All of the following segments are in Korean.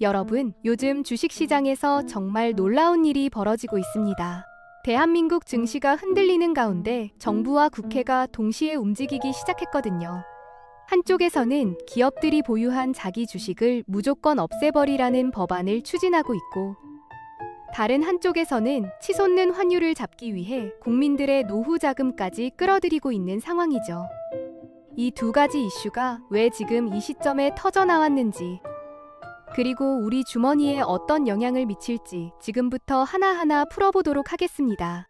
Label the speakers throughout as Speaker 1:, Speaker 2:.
Speaker 1: 여러분, 요즘 주식시장에서 정말 놀라운 일이 벌어지고 있습니다. 대한민국 증시가 흔들리는 가운데 정부와 국회가 동시에 움직이기 시작했거든요. 한쪽에서는 기업들이 보유한 자기 주식을 무조건 없애버리라는 법안을 추진하고 있고, 다른 한쪽에서는 치솟는 환율을 잡기 위해 국민들의 노후 자금까지 끌어들이고 있는 상황이죠. 이 두 가지 이슈가 왜 지금 이 시점에 터져 나왔는지, 그리고 우리 주머니에 어떤 영향을 미칠지 지금부터 하나하나 풀어보도록 하겠습니다.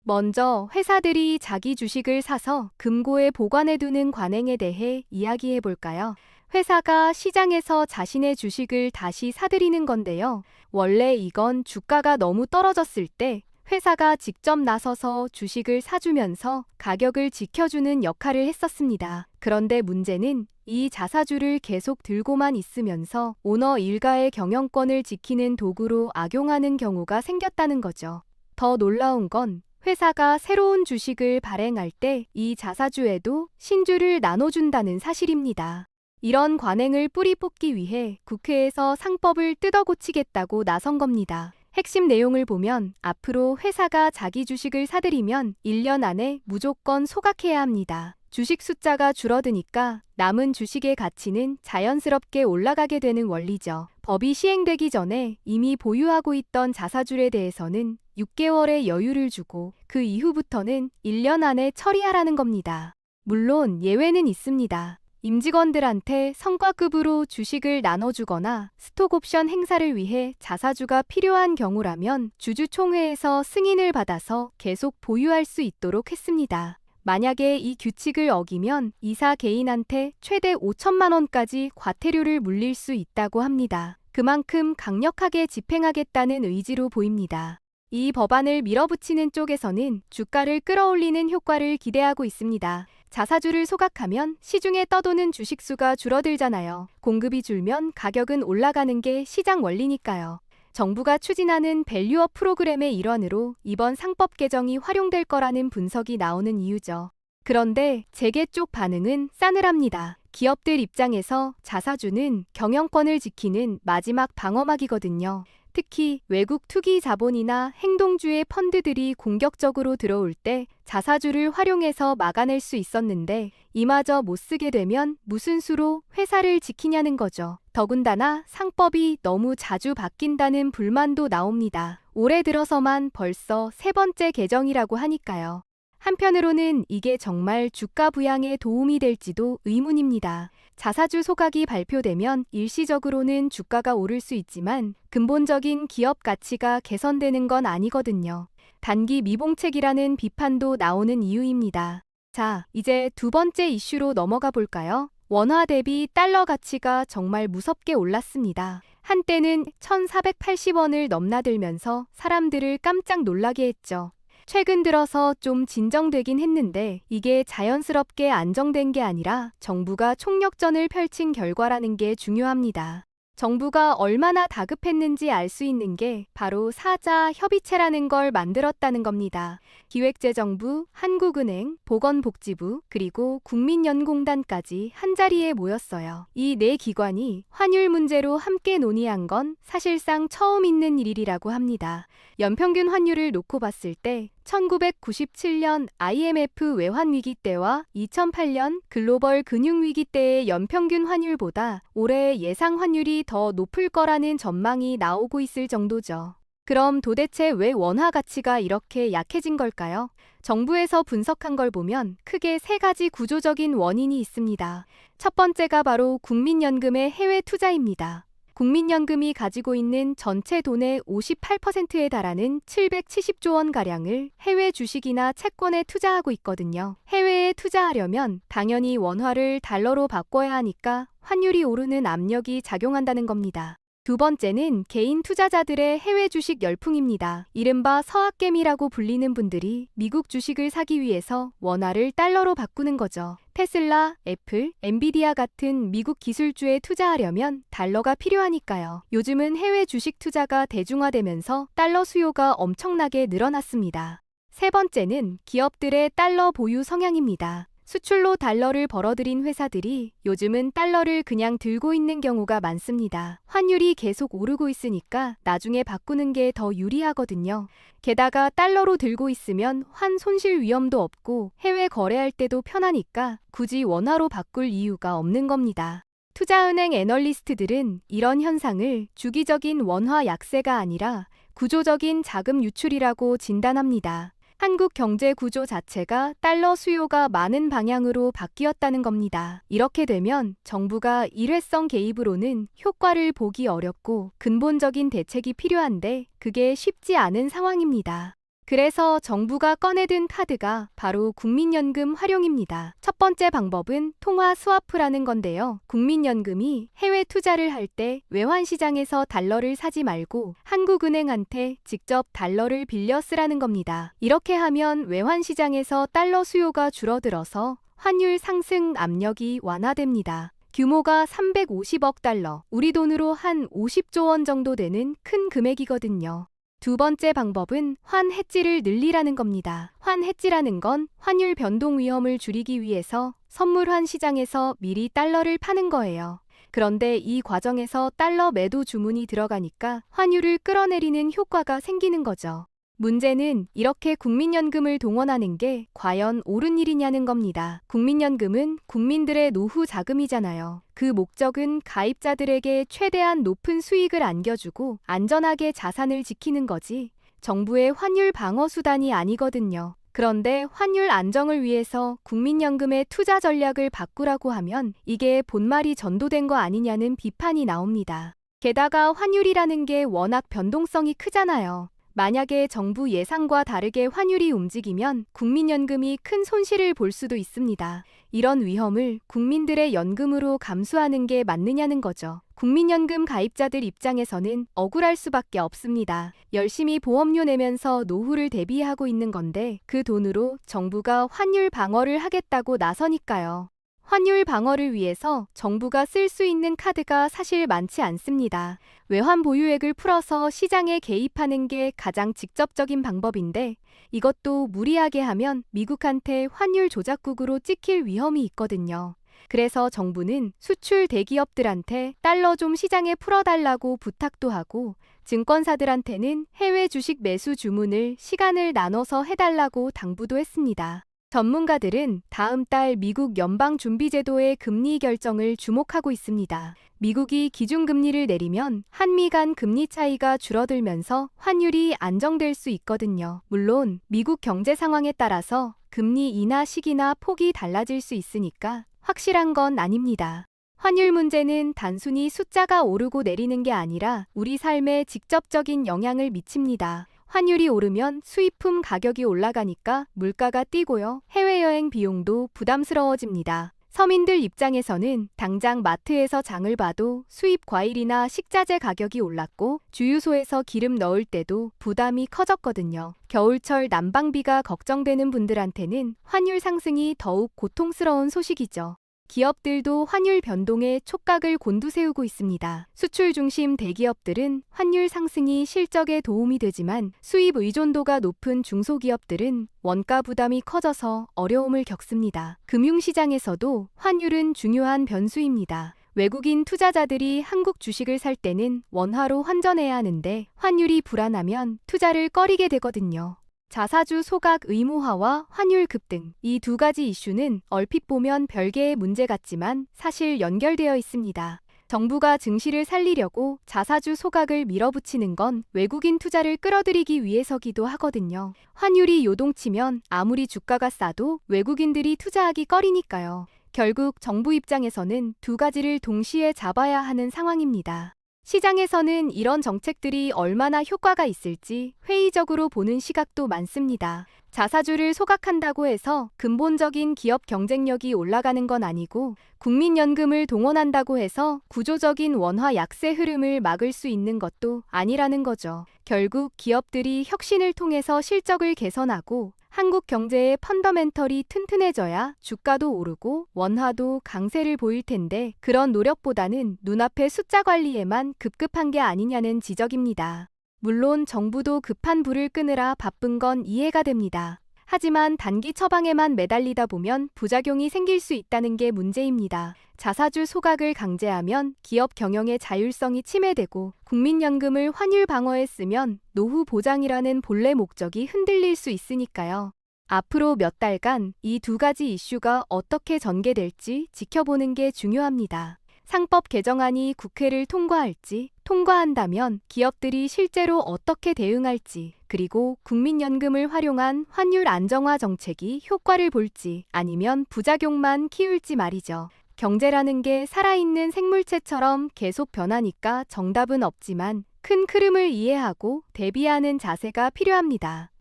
Speaker 1: 먼저 회사들이 자기 주식을 사서 금고에 보관해두는 관행에 대해 이야기해 볼까요? 회사가 시장에서 자신의 주식을 다시 사들이는 건데요. 원래 이건 주가가 너무 떨어졌을 때 회사가 직접 나서서 주식을 사주면서 가격을 지켜주는 역할을 했었습니다. 그런데 문제는 이 자사주를 계속 들고만 있으면서 오너 일가의 경영권을 지키는 도구로 악용하는 경우가 생겼다는 거죠. 더 놀라운 건 회사가 새로운 주식을 발행할 때 이 자사주에도 신주를 나눠준다는 사실입니다. 이런 관행을 뿌리 뽑기 위해 국회에서 상법을 뜯어고치겠다고 나선 겁니다. 핵심 내용을 보면 앞으로 회사가 자기 주식을 사들이면 1년 안에 무조건 소각해야 합니다. 주식 숫자가 줄어드니까 남은 주식의 가치는 자연스럽게 올라가게 되는 원리죠. 법이 시행되기 전에 이미 보유하고 있던 자사주에 대해서는 6개월의 여유를 주고 그 이후부터는 1년 안에 처리하라는 겁니다. 물론 예외는 있습니다. 임직원들한테 성과급으로 주식을 나눠주거나 스톡옵션 행사를 위해 자사주가 필요한 경우라면 주주총회에서 승인을 받아서 계속 보유할 수 있도록 했습니다. 만약에 이 규칙을 어기면 이사 개인한테 최대 5천만 원까지 과태료를 물릴 수 있다고 합니다. 그만큼 강력하게 집행하겠다는 의지로 보입니다. 이 법안을 밀어붙이는 쪽에서는 주가를 끌어올리는 효과를 기대하고 있습니다. 자사주를 소각하면 시중에 떠도는 주식수가 줄어들잖아요. 공급이 줄면 가격은 올라가는 게 시장 원리니까요. 정부가 추진하는 밸류업 프로그램의 일환으로 이번 상법 개정이 활용될 거라는 분석이 나오는 이유죠. 그런데 재계 쪽 반응은 싸늘합니다. 기업들 입장에서 자사주는 경영권을 지키는 마지막 방어막이거든요. 특히 외국 투기 자본이나 행동주의 펀드들이 공격적으로 들어올 때 자사주를 활용해서 막아낼 수 있었는데 이마저 못 쓰게 되면 무슨 수로 회사를 지키냐는 거죠. 더군다나 상법이 너무 자주 바뀐다는 불만도 나옵니다. 올해 들어서만 벌써 세 번째 개정이라고 하니까요. 한편으로는 이게 정말 주가 부양에 도움이 될지도 의문입니다. 자사주 소각이 발표되면 일시적으로는 주가가 오를 수 있지만 근본적인 기업 가치가 개선되는 건 아니거든요. 단기 미봉책이라는 비판도 나오는 이유입니다. 자, 이제 두 번째 이슈로 넘어가 볼까요? 원화 대비 달러 가치가 정말 무섭게 올랐습니다. 한때는 1,480원을 넘나들면서 사람들을 깜짝 놀라게 했죠. 최근 들어서 좀 진정되긴 했는데 이게 자연스럽게 안정된 게 아니라 정부가 총력전을 펼친 결과라는 게 중요합니다. 정부가 얼마나 다급했는지 알 수 있는 게 바로 사자 협의체라는 걸 만들었다는 겁니다. 기획재정부, 한국은행, 보건복지부, 그리고 국민연공단까지 한자리에 모였어요. 이 네 기관이 환율 문제로 함께 논의한 건 사실상 처음 있는 일이라고 합니다. 연평균 환율을 놓고 봤을 때 1997년 IMF 외환위기 때와 2008년 글로벌 금융위기 때의 연평균 환율보다 올해 예상 환율이 더 높을 거라는 전망이 나오고 있을 정도죠. 그럼 도대체 왜 원화 가치가 이렇게 약해진 걸까요? 정부에서 분석한 걸 보면 크게 세 가지 구조적인 원인이 있습니다. 첫 번째가 바로 국민연금의 해외 투자입니다. 국민연금이 가지고 있는 전체 돈의 58%에 달하는 770조 원가량을 해외 주식이나 채권에 투자하고 있거든요. 해외에 투자하려면 당연히 원화를 달러로 바꿔야 하니까 환율이 오르는 압력이 작용한다는 겁니다. 두 번째는 개인 투자자들의 해외 주식 열풍입니다. 이른바 서학개미라고 불리는 분들이 미국 주식을 사기 위해서 원화를 달러로 바꾸는 거죠. 테슬라, 애플, 엔비디아 같은 미국 기술주에 투자하려면 달러가 필요하니까요. 요즘은 해외 주식 투자가 대중화되면서 달러 수요가 엄청나게 늘어났습니다. 세 번째는 기업들의 달러 보유 성향입니다. 수출로 달러를 벌어들인 회사들이 요즘은 달러를 그냥 들고 있는 경우가 많습니다. 환율이 계속 오르고 있으니까 나중에 바꾸는 게 더 유리하거든요. 게다가 달러로 들고 있으면 환 손실 위험도 없고 해외 거래할 때도 편하니까 굳이 원화로 바꿀 이유가 없는 겁니다. 투자은행 애널리스트들은 이런 현상을 주기적인 원화 약세가 아니라 구조적인 자금 유출이라고 진단합니다. 한국 경제 구조 자체가 달러 수요가 많은 방향으로 바뀌었다는 겁니다. 이렇게 되면 정부가 일회성 개입으로는 효과를 보기 어렵고 근본적인 대책이 필요한데 그게 쉽지 않은 상황입니다. 그래서 정부가 꺼내든 카드가 바로 국민연금 활용입니다. 첫 번째 방법은 통화 스와프라는 건데요. 국민연금이 해외 투자를 할 때 외환시장에서 달러를 사지 말고 한국은행한테 직접 달러를 빌려 쓰라는 겁니다. 이렇게 하면 외환시장에서 달러 수요가 줄어들어서 환율 상승 압력이 완화됩니다. 규모가 350억 달러, 우리 돈으로 한 50조 원 정도 되는 큰 금액이거든요. 두 번째 방법은 환 해지를 늘리라는 겁니다. 환 해지라는 건 환율 변동 위험을 줄이기 위해서 선물환 시장에서 미리 달러를 파는 거예요. 그런데 이 과정에서 달러 매도 주문이 들어가니까 환율을 끌어내리는 효과가 생기는 거죠. 문제는 이렇게 국민연금을 동원하는 게 과연 옳은 일이냐는 겁니다. 국민연금은 국민들의 노후 자금이잖아요. 그 목적은 가입자들에게 최대한 높은 수익을 안겨주고 안전하게 자산을 지키는 거지 정부의 환율 방어 수단이 아니거든요. 그런데 환율 안정을 위해서 국민연금의 투자 전략을 바꾸라고 하면 이게 본말이 전도된 거 아니냐는 비판이 나옵니다. 게다가 환율이라는 게 워낙 변동성이 크잖아요. 만약에 정부 예상과 다르게 환율이 움직이면 국민연금이 큰 손실을 볼 수도 있습니다. 이런 위험을 국민들의 연금으로 감수하는 게 맞느냐는 거죠. 국민연금 가입자들 입장에서는 억울할 수밖에 없습니다. 열심히 보험료 내면서 노후를 대비하고 있는 건데 그 돈으로 정부가 환율 방어를 하겠다고 나서니까요. 환율 방어를 위해서 정부가 쓸 수 있는 카드가 사실 많지 않습니다. 외환 보유액을 풀어서 시장에 개입하는 게 가장 직접적인 방법인데 이것도 무리하게 하면 미국한테 환율 조작국으로 찍힐 위험이 있거든요. 그래서 정부는 수출 대기업들한테 달러 좀 시장에 풀어달라고 부탁도 하고 증권사들한테는 해외 주식 매수 주문을 시간을 나눠서 해달라고 당부도 했습니다. 전문가들은 다음 달 미국 연방준비제도의 금리 결정을 주목하고 있습니다. 미국이 기준금리를 내리면 한미 간 금리 차이가 줄어들면서 환율이 안정될 수 있거든요. 물론 미국 경제 상황에 따라서 금리 인하 시기나 폭이 달라질 수 있으니까 확실한 건 아닙니다. 환율 문제는 단순히 숫자가 오르고 내리는 게 아니라 우리 삶에 직접적인 영향을 미칩니다. 환율이 오르면 수입품 가격이 올라가니까 물가가 뛰고요. 해외여행 비용도 부담스러워집니다. 서민들 입장에서는 당장 마트에서 장을 봐도 수입 과일이나 식자재 가격이 올랐고 주유소에서 기름 넣을 때도 부담이 커졌거든요. 겨울철 난방비가 걱정되는 분들한테는 환율 상승이 더욱 고통스러운 소식이죠. 기업들도 환율 변동에 촉각을 곤두세우고 있습니다. 수출 중심 대기업들은 환율 상승이 실적에 도움이 되지만 수입 의존도가 높은 중소기업들은 원가 부담이 커져서 어려움을 겪습니다. 금융시장에서도 환율은 중요한 변수입니다. 외국인 투자자들이 한국 주식을 살 때는 원화로 환전해야 하는데 환율이 불안하면 투자를 꺼리게 되거든요. 자사주 소각 의무화와 환율 급등, 이 두 가지 이슈는 얼핏 보면 별개의 문제 같지만 사실 연결되어 있습니다. 정부가 증시를 살리려고 자사주 소각을 밀어붙이는 건 외국인 투자를 끌어들이기 위해서기도 하거든요. 환율이 요동치면 아무리 주가가 싸도 외국인들이 투자하기 꺼리니까요. 결국 정부 입장에서는 두 가지를 동시에 잡아야 하는 상황입니다. 시장에서는 이런 정책들이 얼마나 효과가 있을지 회의적으로 보는 시각도 많습니다. 자사주를 소각한다고 해서 근본적인 기업 경쟁력이 올라가는 건 아니고 국민연금을 동원한다고 해서 구조적인 원화 약세 흐름을 막을 수 있는 것도 아니라는 거죠. 결국 기업들이 혁신을 통해서 실적을 개선하고 한국 경제의 펀더멘털이 튼튼해져야 주가도 오르고 원화도 강세를 보일 텐데 그런 노력보다는 눈앞의 숫자 관리에만 급급한 게 아니냐는 지적입니다. 물론 정부도 급한 불을 끄느라 바쁜 건 이해가 됩니다. 하지만 단기 처방에만 매달리다 보면 부작용이 생길 수 있다는 게 문제입니다. 자사주 소각을 강제하면 기업 경영의 자율성이 침해되고 국민연금을 환율 방어에 쓰면 노후 보장이라는 본래 목적이 흔들릴 수 있으니까요. 앞으로 몇 달간 이 두 가지 이슈가 어떻게 전개될지 지켜보는 게 중요합니다. 상법 개정안이 국회를 통과할지, 통과한다면 기업들이 실제로 어떻게 대응할지, 그리고 국민연금을 활용한 환율 안정화 정책이 효과를 볼지 아니면 부작용만 키울지 말이죠. 경제라는 게 살아있는 생물체처럼 계속 변하니까 정답은 없지만 큰 흐름을 이해하고 대비하는 자세가 필요합니다.